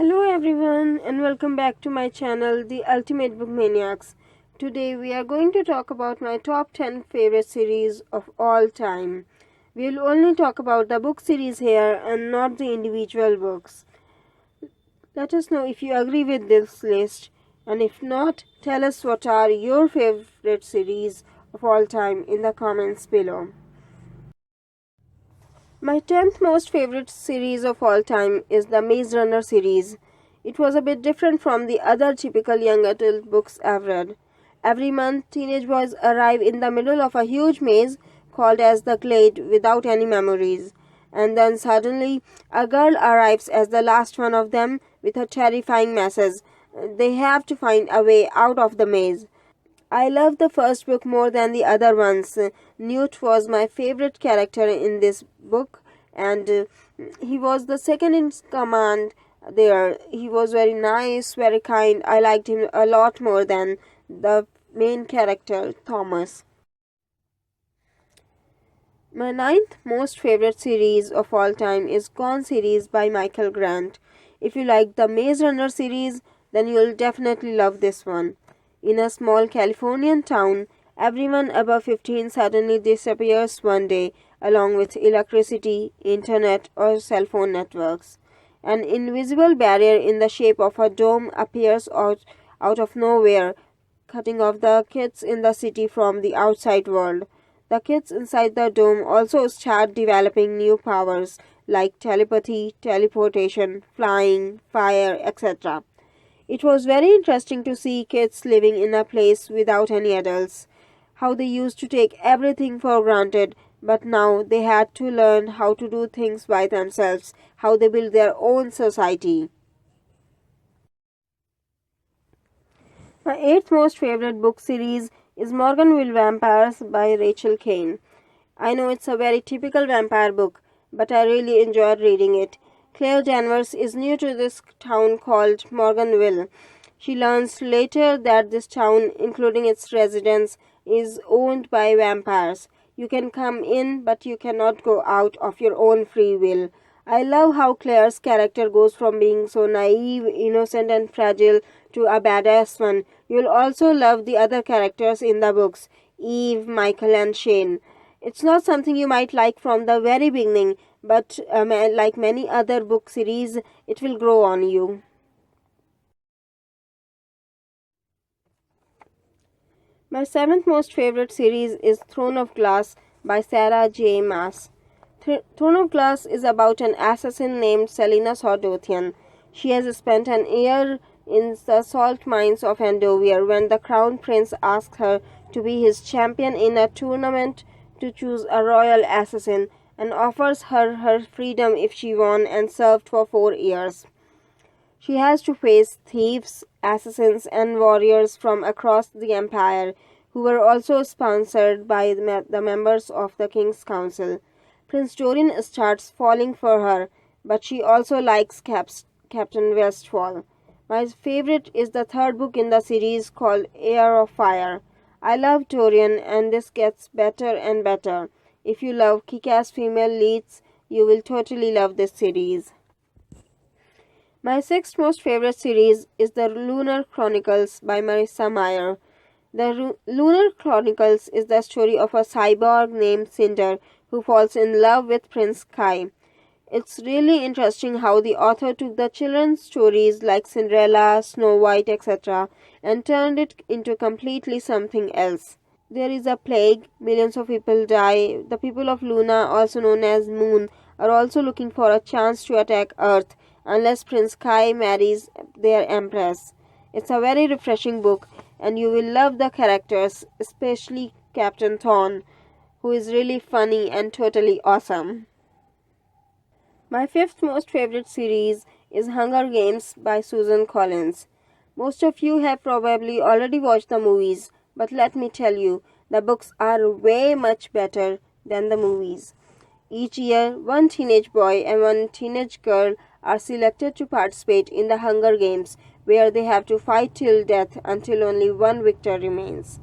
Hello everyone and welcome back to my channel The Ultimate Book Maniacs. Today we are going to talk about my top 10 favorite series of all time. We will only talk about the book series here and not the individual books. Let us know if you agree with this list, and if not, tell us what are your favorite series of all time in the comments below. My 10th most favorite series of all time is the Maze Runner series. It was a bit different from the other typical young adult books I've read. Every month, teenage boys arrive in the middle of a huge maze called as the Glade without any memories. And then suddenly, a girl arrives as the last one of them with a terrifying message. They have to find a way out of the maze. I loved the first book more than the other ones. Newt was my favorite character in this book, and he was the second in command there. He was very nice, very kind. I liked him a lot more than the main character, Thomas. My ninth most favorite series of all time is Gone series by Michael Grant. If you like the Maze Runner series, then you will definitely love this one. In a small Californian town, everyone above 15 suddenly disappears one day, along with electricity, internet, or cell phone networks. An invisible barrier in the shape of a dome appears out of nowhere, cutting off the kids in the city from the outside world. The kids inside the dome also start developing new powers like telepathy, teleportation, flying, fire, etc. It was very interesting to see kids living in a place without any adults, how they used to take everything for granted, but now they had to learn how to do things by themselves, how they build their own society. My eighth most favorite book series is Morganville Vampires by Rachel Kane. I know it's a very typical vampire book, but I really enjoyed reading it. Claire Danvers is new to this town called Morganville. She learns later that this town, including its residents, is owned by vampires. You can come in, but you cannot go out of your own free will. I love how Claire's character goes from being so naive, innocent, and fragile to a badass one. You'll also love the other characters in the books, Eve, Michael, and Shane. It's not something you might like from the very beginning, but like many other book series, it will grow on you. My seventh most favorite series is Throne of Glass by Sarah J. Maas. Throne of Glass is about an assassin named Selena Sordothian. She has spent an year in the salt mines of Andover when the crown prince asks her to be his champion in a tournament to choose a royal assassin, and offers her freedom if she won and served for 4 years. She has to face thieves, assassins, and warriors from across the empire who were also sponsored by the members of the King's Council. Prince Dorian starts falling for her, but she also likes Captain Westfall. My favorite is the third book in the series called Heir of Fire. I love Dorian, and this gets better and better. If you love kick-ass female leads, you will totally love this series. My sixth most favorite series is the Lunar Chronicles by Marissa Meyer. The Lunar Chronicles is the story of a cyborg named Cinder who falls in love with Prince Kai. It's really interesting how the author took the children's stories like Cinderella, Snow White, etc., and turned it into completely something else. There is a plague, millions of people die. The people of Luna, also known as Moon, are also looking for a chance to attack Earth unless Prince Kai marries their empress. It's a very refreshing book, and you will love the characters, especially Captain Thorn, who is really funny and totally awesome. My fifth most favorite series is Hunger Games by Susan Collins. Most of you have probably already watched the movies, but let me tell you, the books are way much better than the movies. Each year, one teenage boy and one teenage girl are selected to participate in the Hunger Games, where they have to fight till death until only one victor remains.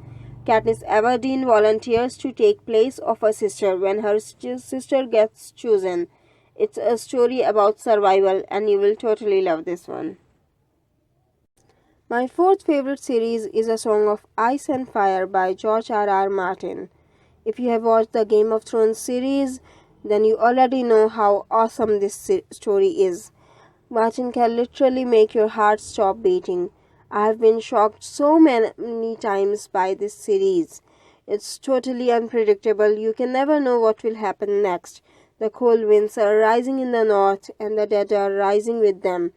Katniss Everdeen volunteers to take place of her sister when her sister gets chosen. It's a story about survival, and you will totally love this one. My fourth favorite series is A Song of Ice and Fire by George R. R. Martin. If you have watched the Game of Thrones series, then you already know how awesome this story is. Martin can literally make your heart stop beating. I have been shocked so many times by this series. It's totally unpredictable. You can never know what will happen next. The cold winds are rising in the north, and the dead are rising with them.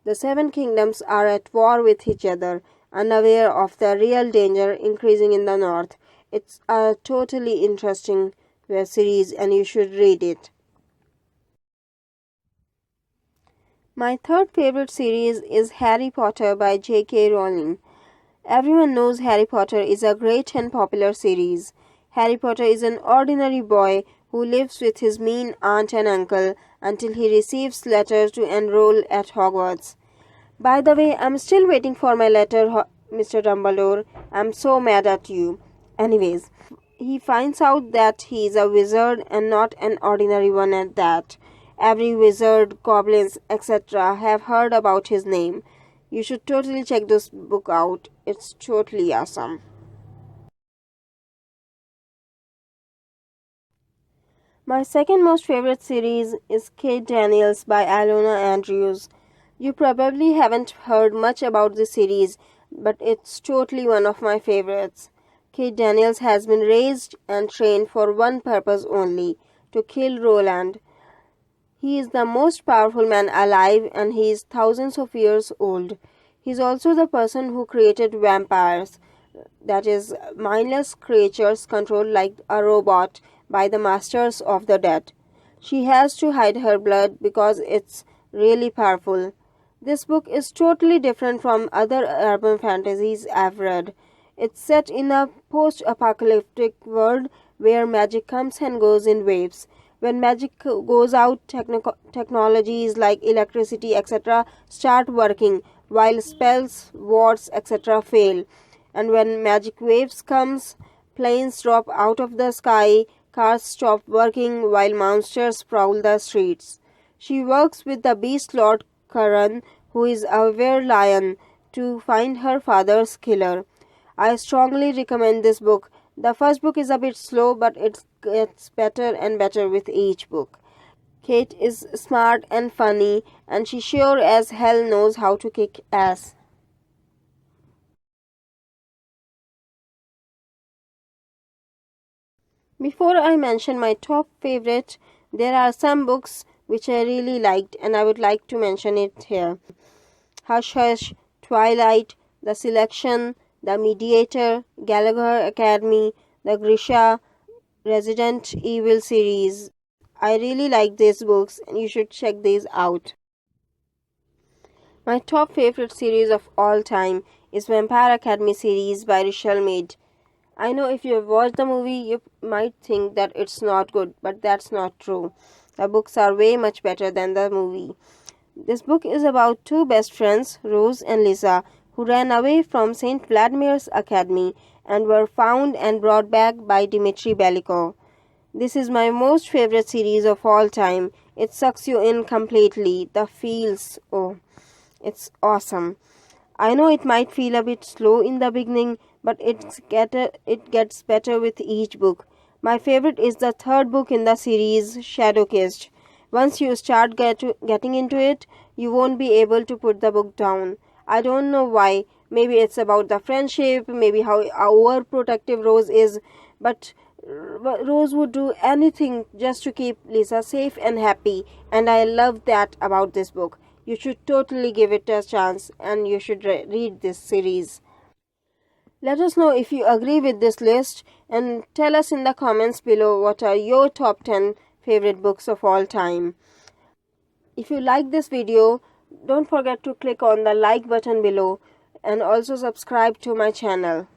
The seven kingdoms are at war with each other, unaware of the real danger increasing in the north. It's a totally interesting series, and you should read it. My third favorite series is Harry Potter by J.K. Rowling. Everyone knows Harry Potter is a great and popular series. Harry Potter is an ordinary boy who lives with his mean aunt and uncle until he receives letters to enroll at Hogwarts. By the way, I'm still waiting for my letter, Mr. Dumbledore. I'm so mad at you. Anyways, he finds out that he is a wizard and not an ordinary one at that. Every wizard, goblins, etc. have heard about his name. You should totally check this book out. It's totally awesome. My second most favorite series is Kate Daniels by Alona Andrews. You probably haven't heard much about this series, but it's totally one of my favorites. Kate Daniels has been raised and trained for one purpose only, to kill Roland. He is the most powerful man alive, and he is thousands of years old. He is also the person who created vampires, that is, mindless creatures controlled like a robot by the masters of the dead. She has to hide her blood because it's really powerful. This book is totally different from other urban fantasies I've read. It's set in a post-apocalyptic world where magic comes and goes in waves. When magic goes out, technologies like electricity, etc., start working, while spells, wards, etc., fail. And when magic waves comes, planes drop out of the sky, cars stop working, while monsters prowl the streets. She works with the Beast Lord Karan, who is a were-lion, to find her father's killer. I strongly recommend this book. The first book is a bit slow, but it gets better and better with each book. Kate is smart and funny, and she sure as hell knows how to kick ass. Before I mention my top favorite, there are some books which I really liked, and I would like to mention it here. Hush Hush, Twilight, The Selection, The Mediator, Gallagher Academy, The Grisha, Resident Evil series. I really like these books, and you should check these out. My top favorite series of all time is Vampire Academy series by Richelle Mead. I know if you have watched the movie, you might think that it's not good, but that's not true. The books are way much better than the movie. This book is about two best friends, Rose and Lisa, who ran away from St. Vladimir's Academy and were found and brought back by Dmitry Belikov. This is my most favorite series of all time. It sucks you in completely. The feels, oh, it's awesome. I know it might feel a bit slow in the beginning, but it gets better with each book. My favorite is the third book in the series, Shadow Kissed. Once you start getting into it, you won't be able to put the book down. I don't know why. Maybe it's about the friendship, maybe how overprotective Rose is, but Rose would do anything just to keep Lisa safe and happy, and I love that about this book. You should totally give it a chance, and you should read this series. Let us know if you agree with this list, and tell us in the comments below what are your top 10 favorite books of all time. If you like this video, don't forget to click on the like button below and also subscribe to my channel.